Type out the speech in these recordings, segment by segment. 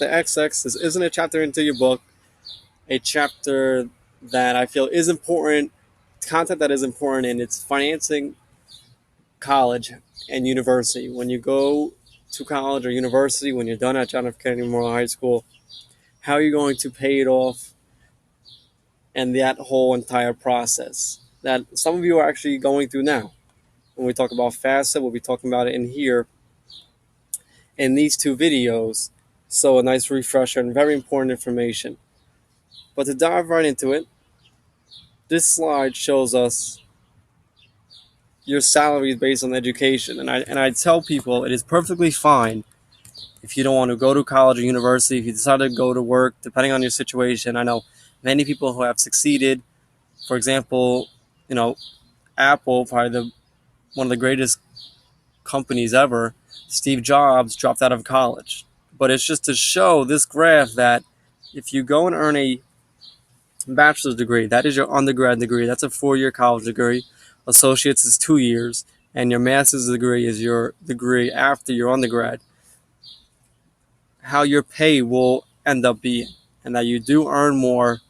The XX, this isn't a chapter into your book, a chapter that I feel is important, content that is important, and it's financing college and university. When you go to college or university, when you're done at John F. Kennedy Memorial High School, how are you going to pay it off and that whole entire process that some of you are actually going through now. When we talk about FAFSA, we'll be talking about it in here in these two videos. So a nice refresher and very important information. But to dive right into it, this slide shows us your salary is based on education. And I tell people it is perfectly fine if you don't want to go to college or university, if you decide to go to work, depending on your situation. I know many people who have succeeded. For example, Apple, probably one of the greatest companies ever, Steve Jobs dropped out of college. But it's just to show this graph that if you go and earn a bachelor's degree, that is your undergrad degree, that's a 4-year college degree, associates is 2 years, and your master's degree is your degree after your undergrad, how your pay will end up being, and that you do earn more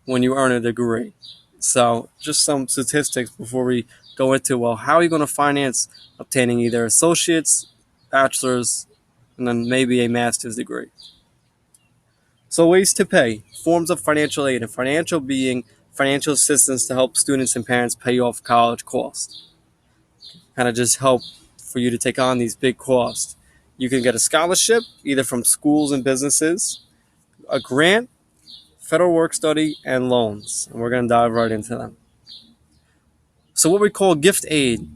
when you earn a degree. So just some statistics before we go into, well, how are you going to finance obtaining either associates, bachelor's, and then maybe a master's degree. So ways to pay, forms of financial aid, and financial being financial assistance to help students and parents pay off college costs. Kind of just help for you to take on these big costs. You can get a scholarship either from schools and businesses, a grant, federal work study, and loans. And we're going to dive right into them. So what we call gift aid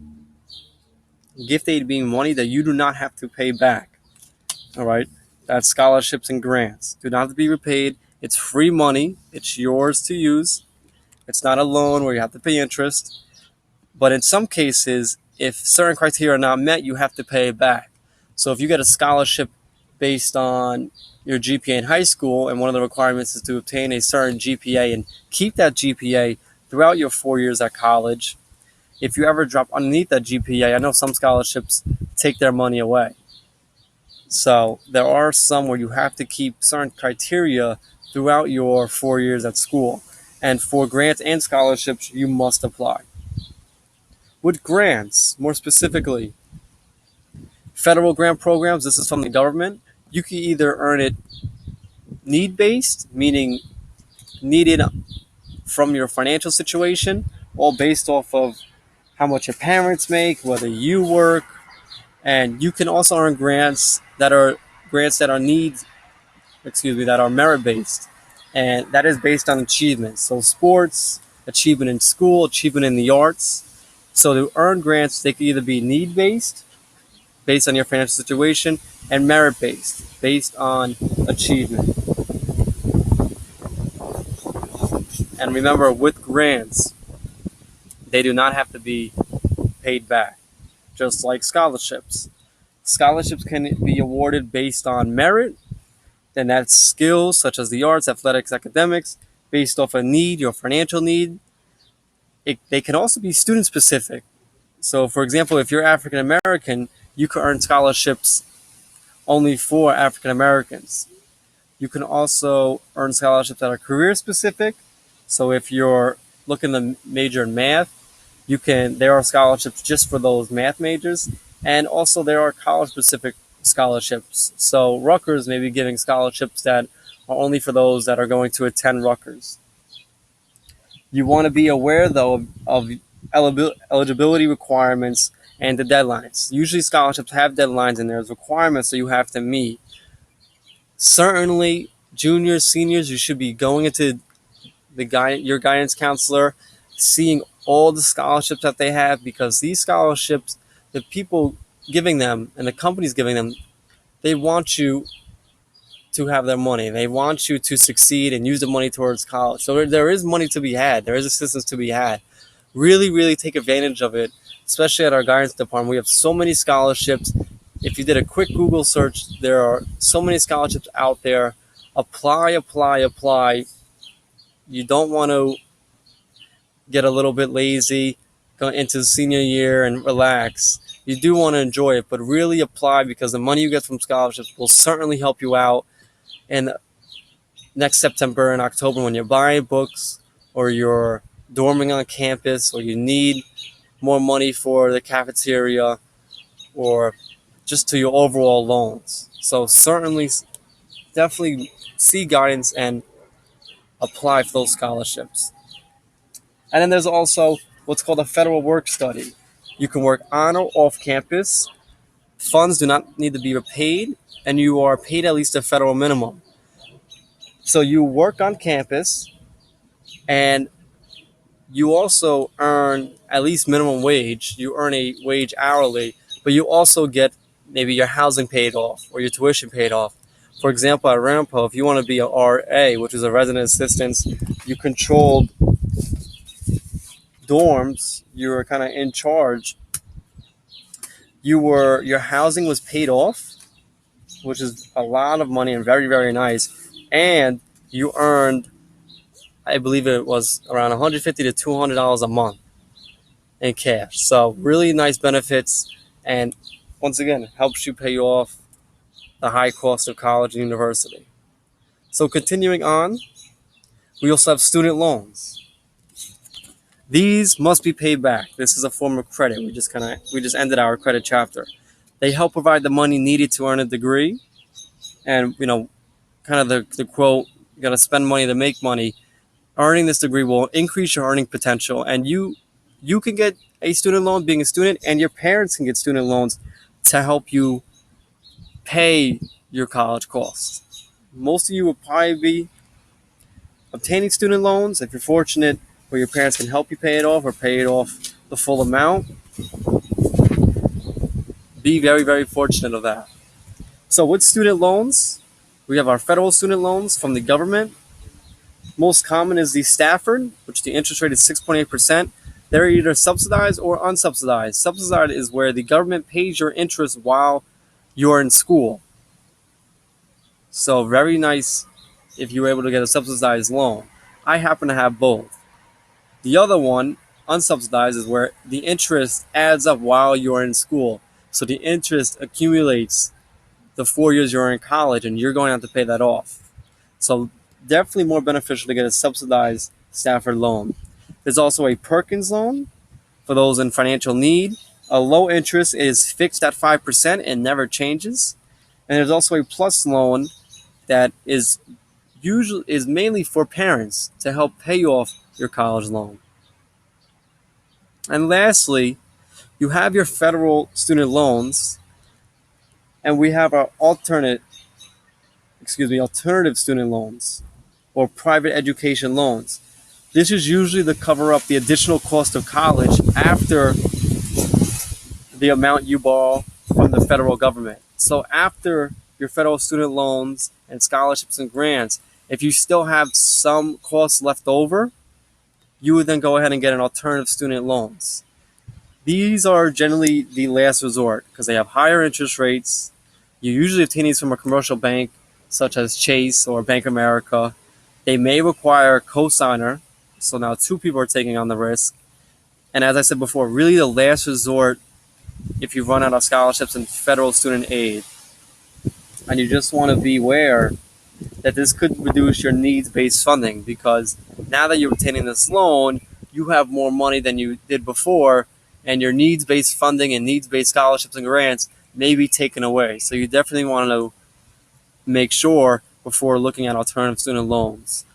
being money that you do not have to pay back. All right, that's scholarships and grants. Do not have to be repaid. It's free money. It's yours to use. It's not a loan where you have to pay interest. But in some cases, if certain criteria are not met, you have to pay it back. So if you get a scholarship based on your GPA in high school, and one of the requirements is to obtain a certain GPA and keep that GPA throughout your 4 years at college, if you ever drop underneath that GPA, I know some scholarships take their money away. So there are some where you have to keep certain criteria throughout your 4 years at school. And for grants and scholarships, you must apply. With grants, more specifically, federal grant programs, this is from the government, you can either earn it need-based, meaning needed from your financial situation, or based off of how much your parents make, whether you work. And you can also earn grants that are merit-based, and that is based on achievement. So sports, achievement in school, achievement in the arts. So to earn grants, they can either be need-based, based on your financial situation, and merit-based, based on achievement. And remember, with grants, they do not have to be paid back, just like scholarships. Scholarships can be awarded based on merit, and that's skills such as the arts, athletics, academics, based off a need, your financial need. They can also be student-specific. So, for example, if you're African American, you can earn scholarships only for African Americans. You can also earn scholarships that are career-specific. So if you're looking to major in math, there are scholarships just for those math majors, and also there are college-specific scholarships. So Rutgers may be giving scholarships that are only for those that are going to attend Rutgers. You want to be aware, though, of eligibility requirements and the deadlines. Usually scholarships have deadlines and there's requirements that you have to meet. Certainly, juniors, seniors, you should be going into your guidance counselor, seeing all the scholarships that they have, because these scholarships, the people giving them and the companies giving them, they want you to have their money. They want you to succeed and use the money towards college. So there is money to be had. There is assistance to be had. Really, really take advantage of it, especially at our guidance department. We have so many scholarships. If you did a quick Google search, there are so many scholarships out there. Apply, apply, apply. You don't want to get a little bit lazy, go into senior year and relax. You do want to enjoy it, but really apply, because the money you get from scholarships will certainly help you out And next September and October, when you're buying books or you're dorming on campus or you need more money for the cafeteria or just to your overall loans. So certainly, definitely see guidance and apply for those scholarships. And then there's also what's called a federal work study. You can work on or off campus. Funds do not need to be repaid, and you are paid at least a federal minimum. So you work on campus, and you also earn at least minimum wage. You earn a wage hourly, but you also get maybe your housing paid off or your tuition paid off. For example, at Rampo, if you want to be a RA, which is a resident assistant, you controlled dorms. You were kind of in charge. Your housing was paid off, which is a lot of money and very, very nice. And you earned, I believe it was around $150 to $200 a month in cash. So really nice benefits, and once again, helps you pay off the high cost of college and university. So continuing on, we also have student loans. These must be paid back. This is a form of credit. We just ended our credit chapter. They help provide the money needed to earn a degree, and kind of the quote, "You got to spend money to make money." Earning this degree will increase your earning potential, and you can get a student loan being a student, and your parents can get student loans to help you pay your college costs. Most of you will probably be obtaining student loans if you're fortunate, where your parents can help you pay it off or pay it off the full amount. Be very, very fortunate of that. So with student loans, we have our federal student loans from the government. Most common is the Stafford, which the interest rate is 6.8%. They're either subsidized or unsubsidized. Subsidized is where the government pays your interest while you're in school. So very nice if you're able to get a subsidized loan. I happen to have both. The other one, unsubsidized, is where the interest adds up while you're in school. So the interest accumulates the 4 years you're in college, and you're going to have to pay that off. So definitely more beneficial to get a subsidized Stafford loan. There's also a Perkins loan for those in financial need. A low interest is fixed at 5% and never changes. And there's also a Plus loan that is mainly for parents to help pay off your college loan. And lastly, you have your federal student loans, and we have our alternative student loans or private education loans. This is usually to cover up the additional cost of college after the amount you borrow from the federal government. So after your federal student loans and scholarships and grants, if you still have some costs left over, you would then go ahead and get an alternative student loans. These are generally the last resort because they have higher interest rates. You usually obtain these from a commercial bank such as Chase or Bank of America. They may require a cosigner, so now two people are taking on the risk. And as I said before, really the last resort if you run out of scholarships and federal student aid. And you just want to be aware that this could reduce your needs-based funding, because now that you're obtaining this loan, you have more money than you did before, and your needs-based funding and needs-based scholarships and grants may be taken away. So you definitely want to make sure before looking at alternative student loans.